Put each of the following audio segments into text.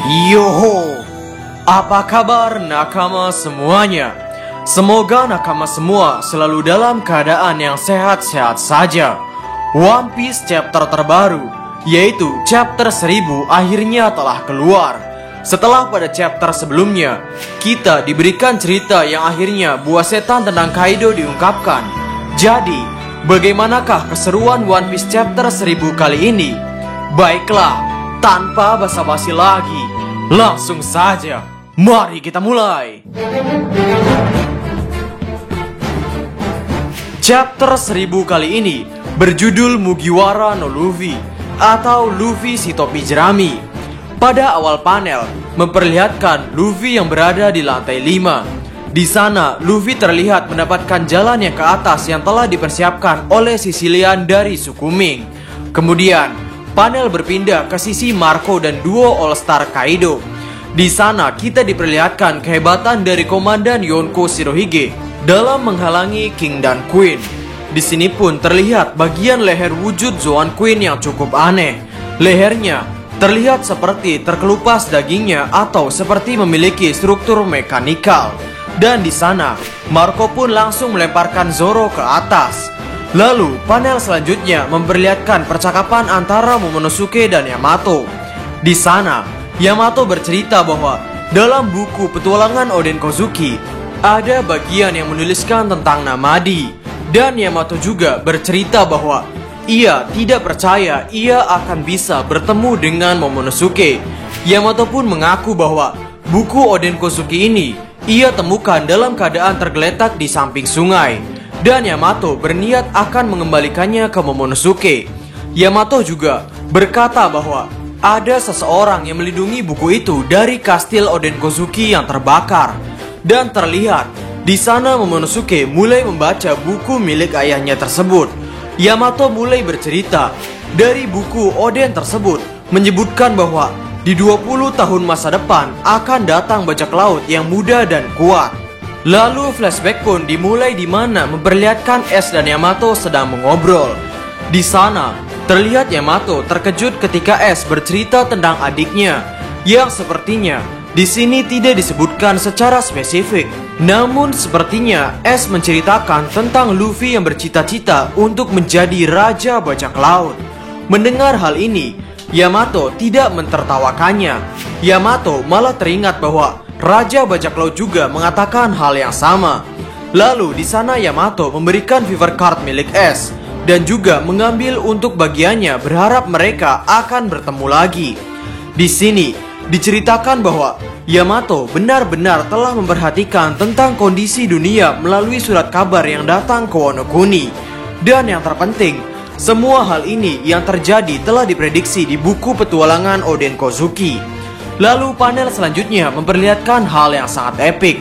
Yoho, apa kabar nakama semuanya? Semoga nakama semua selalu dalam keadaan yang sehat-sehat saja. One Piece chapter terbaru, yaitu chapter 1000 akhirnya telah keluar. Setelah pada chapter sebelumnya, kita diberikan cerita yang akhirnya buah setan tentang Kaido diungkapkan. Jadi, bagaimanakah keseruan One Piece chapter 1000 kali ini? Baiklah, tanpa basa-basi lagi, langsung saja, mari kita mulai. Chapter 1000 kali ini berjudul Mugiwara no Luffy atau Luffy si topi jerami. Pada awal panel memperlihatkan Luffy yang berada di lantai 5. Di sana Luffy terlihat mendapatkan jalan yang ke atas yang telah dipersiapkan oleh Sicilian dari suku Ming. Kemudian panel berpindah ke sisi Marco dan duo All Star Kaido. Di sana kita diperlihatkan kehebatan dari Komandan Yonko Shirohige dalam menghalangi King dan Queen. Di sini pun terlihat bagian leher wujud Zoan Queen yang cukup aneh. Lehernya terlihat seperti terkelupas dagingnya atau seperti memiliki struktur mekanikal. Dan di sana Marco pun langsung melemparkan Zoro ke atas. Lalu panel selanjutnya memperlihatkan percakapan antara Momonosuke dan Yamato. Di sana Yamato bercerita bahwa dalam buku petualangan Oden Kozuki ada bagian yang menuliskan tentang Namadi. Dan Yamato juga bercerita bahwa ia tidak percaya ia akan bisa bertemu dengan Momonosuke. Yamato pun mengaku bahwa buku Oden Kozuki ini ia temukan dalam keadaan tergeletak di samping sungai. Dan Yamato berniat akan mengembalikannya ke Momonosuke. Yamato juga berkata bahwa ada seseorang yang melindungi buku itu dari kastil Oden Kozuki yang terbakar. Dan terlihat di sana Momonosuke mulai membaca buku milik ayahnya tersebut. Yamato mulai bercerita dari buku Oden tersebut menyebutkan bahwa di 20 tahun masa depan akan datang bajak laut yang muda dan kuat. Lalu flashback pun dimulai di mana memperlihatkan Ace dan Yamato sedang mengobrol. Di sana terlihat Yamato terkejut ketika Ace bercerita tentang adiknya yang sepertinya di sini tidak disebutkan secara spesifik. Namun sepertinya Ace menceritakan tentang Luffy yang bercita-cita untuk menjadi raja bajak laut. Mendengar hal ini, Yamato tidak mentertawakannya. Yamato malah teringat bahwa raja bajak laut juga mengatakan hal yang sama. Lalu di sana Yamato memberikan Fever Card milik Ace dan juga mengambil untuk bagiannya berharap mereka akan bertemu lagi. Di sini diceritakan bahwa Yamato benar-benar telah memperhatikan tentang kondisi dunia melalui surat kabar yang datang ke Wano Kuni. Dan yang terpenting, semua hal ini yang terjadi telah diprediksi di buku petualangan Oden Kozuki. Lalu panel selanjutnya memperlihatkan hal yang sangat epik.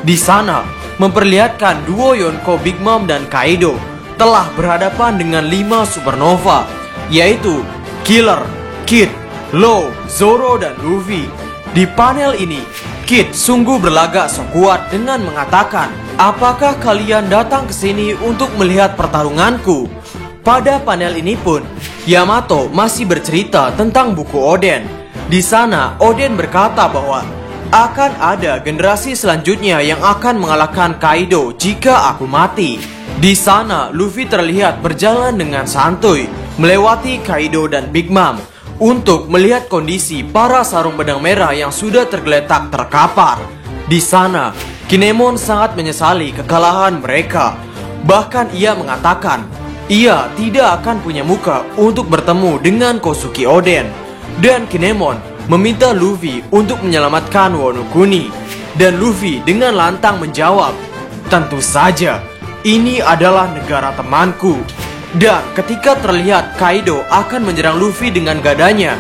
Di sana memperlihatkan duo Yonko, Big Mom dan Kaido telah berhadapan dengan 5 supernova, yaitu Killer, Kid, Law, Zoro dan Luffy. Di panel ini, Kid sungguh berlagak sok kuat dengan mengatakan, "Apakah kalian datang ke sini untuk melihat pertarunganku?" Pada panel ini pun, Yamato masih bercerita tentang buku Oden. Di sana, Oden berkata bahwa akan ada generasi selanjutnya yang akan mengalahkan Kaido jika aku mati. Di sana, Luffy terlihat berjalan dengan santuy melewati Kaido dan Big Mom untuk melihat kondisi para sarung pedang merah yang sudah tergeletak terkapar. Di sana, Kinemon sangat menyesali kekalahan mereka. Bahkan ia mengatakan ia tidak akan punya muka untuk bertemu dengan Kozuki Oden. Dan Kinemon meminta Luffy untuk menyelamatkan Wano Kuni. Dan Luffy dengan lantang menjawab, "Tentu saja, ini adalah negara temanku." Dan ketika terlihat Kaido akan menyerang Luffy dengan gadanya,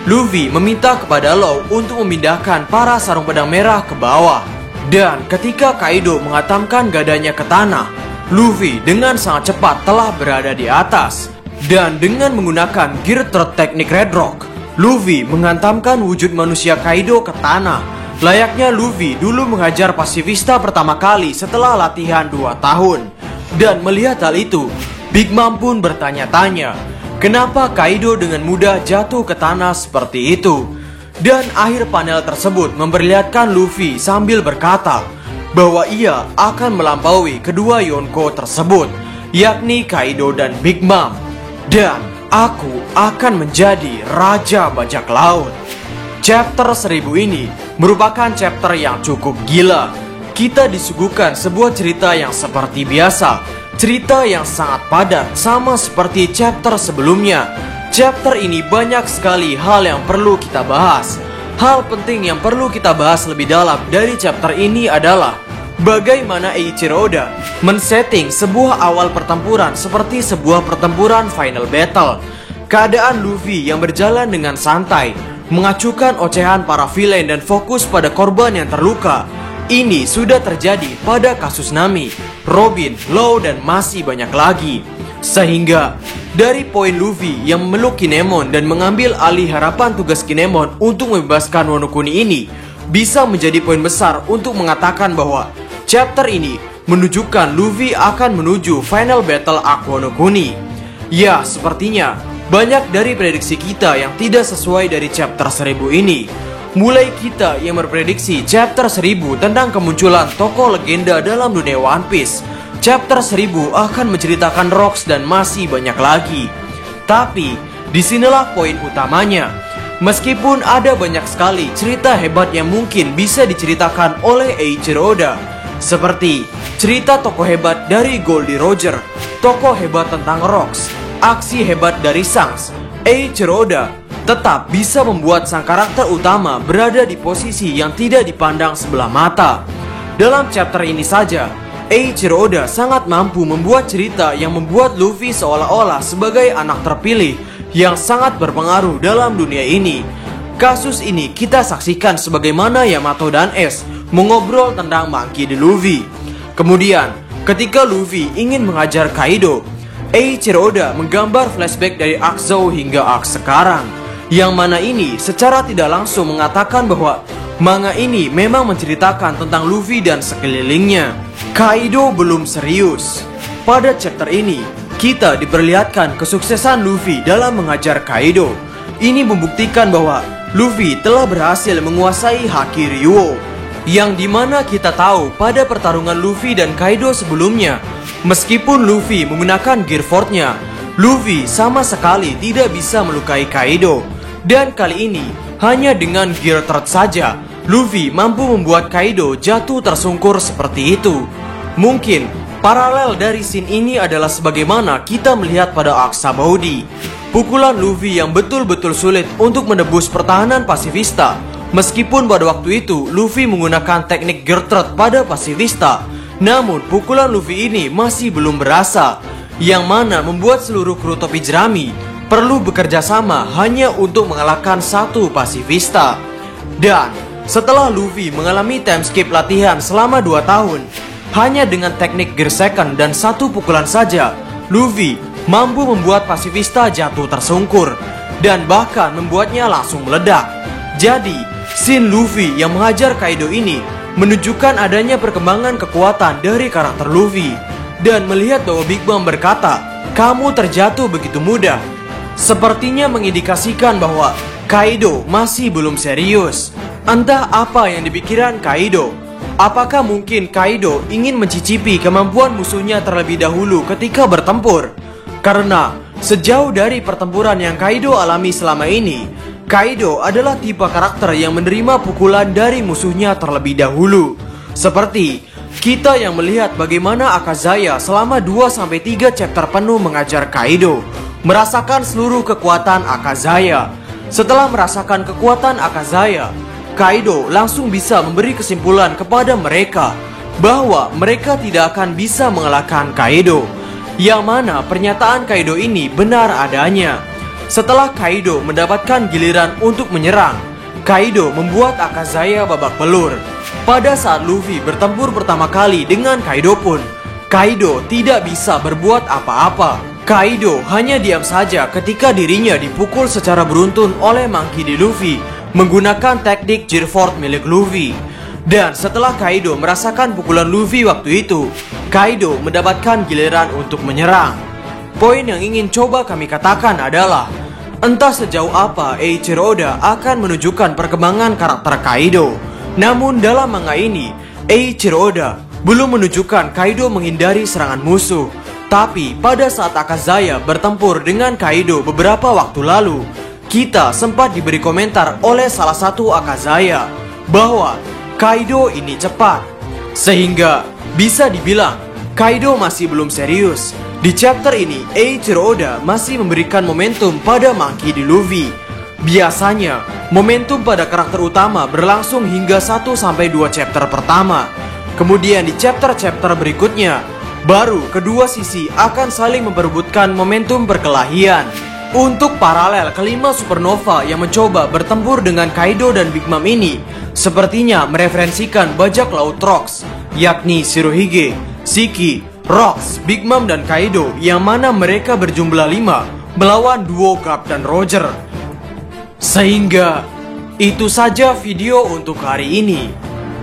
Luffy meminta kepada Law untuk memindahkan para sarung pedang merah ke bawah. Dan ketika Kaido menghantamkan gadanya ke tanah, Luffy dengan sangat cepat telah berada di atas. Dan dengan menggunakan Gear Third Teknik Red Rock, Luffy menghantamkan wujud manusia Kaido ke tanah. Layaknya Luffy dulu menghajar pasifista pertama kali setelah latihan 2 tahun. Dan melihat hal itu, Big Mom pun bertanya-tanya, kenapa Kaido dengan mudah jatuh ke tanah seperti itu? Dan akhir panel tersebut memperlihatkan Luffy sambil berkata bahwa ia akan melampaui kedua Yonko tersebut, yakni Kaido dan Big Mom. Dan aku akan menjadi Raja Bajak Laut. Chapter 1000 ini merupakan chapter yang cukup gila. Kita disuguhkan sebuah cerita yang seperti biasa, cerita yang sangat padat sama seperti chapter sebelumnya. Chapter ini banyak sekali hal yang perlu kita bahas. Hal penting yang perlu kita bahas lebih dalam dari chapter ini adalah bagaimana Eiichiro Oda men-setting sebuah awal pertempuran seperti sebuah pertempuran final battle. Keadaan Luffy yang berjalan dengan santai, mengacukan ocehan para villain dan fokus pada korban yang terluka. Ini sudah terjadi pada kasus Nami, Robin, Law, dan masih banyak lagi. Sehingga dari poin Luffy yang memeluk Kinemon dan mengambil alih harapan tugas Kinemon untuk membebaskan Wano Kuni ini bisa menjadi poin besar untuk mengatakan bahwa chapter ini menunjukkan Luffy akan menuju final battle arc Wano Kuni. Ya, sepertinya banyak dari prediksi kita yang tidak sesuai dari chapter 1000 ini. Mulai kita yang berprediksi chapter 1000 tentang kemunculan tokoh legenda dalam dunia One Piece, chapter 1000 akan menceritakan Rocks dan masih banyak lagi. Tapi disinilah poin utamanya. Meskipun ada banyak sekali cerita hebat yang mungkin bisa diceritakan oleh Eiichiro Oda, seperti cerita tokoh hebat dari Goldie Roger, tokoh hebat tentang Rocks, aksi hebat dari Shanks, Eiichiro Oda tetap bisa membuat sang karakter utama berada di posisi yang tidak dipandang sebelah mata. Dalam chapter ini saja, Eiichiro Oda sangat mampu membuat cerita yang membuat Luffy seolah-olah sebagai anak terpilih yang sangat berpengaruh dalam dunia ini. Kasus ini kita saksikan sebagaimana Yamato dan Ace mengobrol tentang Monkey D. Luffy. Kemudian, ketika Luffy ingin mengajar Kaido, Eiichiro Oda menggambar flashback dari arc Zou hingga arc sekarang, yang mana ini secara tidak langsung mengatakan bahwa manga ini memang menceritakan tentang Luffy dan sekelilingnya. Kaido belum serius. Pada chapter ini, kita diperlihatkan kesuksesan Luffy dalam mengajar Kaido. Ini membuktikan bahwa Luffy telah berhasil menguasai Haki Ryuo, yang dimana kita tahu pada pertarungan Luffy dan Kaido sebelumnya, meskipun Luffy menggunakan Gear Force-nya, Luffy sama sekali tidak bisa melukai Kaido. Dan kali ini, hanya dengan Gear Third saja, Luffy mampu membuat Kaido jatuh tersungkur seperti itu. Mungkin paralel dari scene ini adalah sebagaimana kita melihat pada arc Sabaody. Pukulan Luffy yang betul-betul sulit untuk menebus pertahanan pasifista. Meskipun pada waktu itu Luffy menggunakan teknik Gear Third pada pasifista, namun pukulan Luffy ini masih belum berasa, yang mana membuat seluruh kru topi jerami perlu bekerja sama hanya untuk mengalahkan satu pasifista. Dan setelah Luffy mengalami time skip latihan selama 2 tahun, hanya dengan teknik Gear Second dan satu pukulan saja, Luffy mampu membuat pasifista jatuh tersungkur dan bahkan membuatnya langsung meledak. Jadi, scene Luffy yang menghajar Kaido ini menunjukkan adanya perkembangan kekuatan dari karakter Luffy. Dan melihat bahwa Big Mom berkata, "Kamu terjatuh begitu mudah," sepertinya mengindikasikan bahwa Kaido masih belum serius. Entah apa yang dipikiran Kaido. Apakah mungkin Kaido ingin mencicipi kemampuan musuhnya terlebih dahulu ketika bertempur? Karena sejauh dari pertempuran yang Kaido alami selama ini, Kaido adalah tipe karakter yang menerima pukulan dari musuhnya terlebih dahulu. Seperti kita yang melihat bagaimana Akazaya selama 2-3 chapter penuh mengajar Kaido, merasakan seluruh kekuatan Akazaya. Setelah merasakan kekuatan Akazaya, Kaido langsung bisa memberi kesimpulan kepada mereka bahwa mereka tidak akan bisa mengalahkan Kaido. Yang mana pernyataan Kaido ini benar adanya. Setelah Kaido mendapatkan giliran untuk menyerang, Kaido membuat Akazaya babak belur. Pada saat Luffy bertempur pertama kali dengan Kaido pun, Kaido tidak bisa berbuat apa-apa. Kaido hanya diam saja ketika dirinya dipukul secara beruntun oleh Monkey D. Luffy menggunakan teknik Gear Force milik Luffy. Dan setelah Kaido merasakan pukulan Luffy waktu itu, Kaido mendapatkan giliran untuk menyerang. Poin yang ingin coba kami katakan adalah Entah sejauh apa Eiichiro Oda akan menunjukkan perkembangan karakter Kaido. Namun dalam manga ini, Eiichiro Oda belum menunjukkan Kaido menghindari serangan musuh. Tapi pada saat Akazaya bertempur dengan Kaido beberapa waktu lalu, kita sempat diberi komentar oleh salah satu Akazaya bahwa Kaido ini cepat. Sehingga bisa dibilang Kaido masih belum serius. Di chapter ini, Eiichiro Oda masih memberikan momentum pada Monkey D. Luffy. Biasanya, momentum pada karakter utama berlangsung hingga 1-2 chapter pertama. Kemudian di chapter-chapter berikutnya, baru kedua sisi akan saling memperebutkan momentum perkelahian. Untuk paralel kelima supernova yang mencoba bertempur dengan Kaido dan Big Mom ini, sepertinya mereferensikan bajak laut Rocks, yakni Shirohige, Shiki, Rocks, Big Mom dan Kaido, yang mana mereka berjumlah 5 melawan duo Garp dan Roger. Sehingga itu saja video untuk hari ini.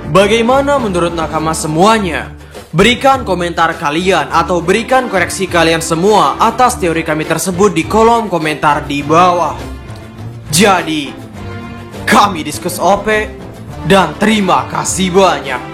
Bagaimana menurut nakama semuanya? Berikan komentar kalian atau berikan koreksi kalian semua atas teori kami tersebut di kolom komentar di bawah. Jadi, kami diskus OP dan terima kasih banyak.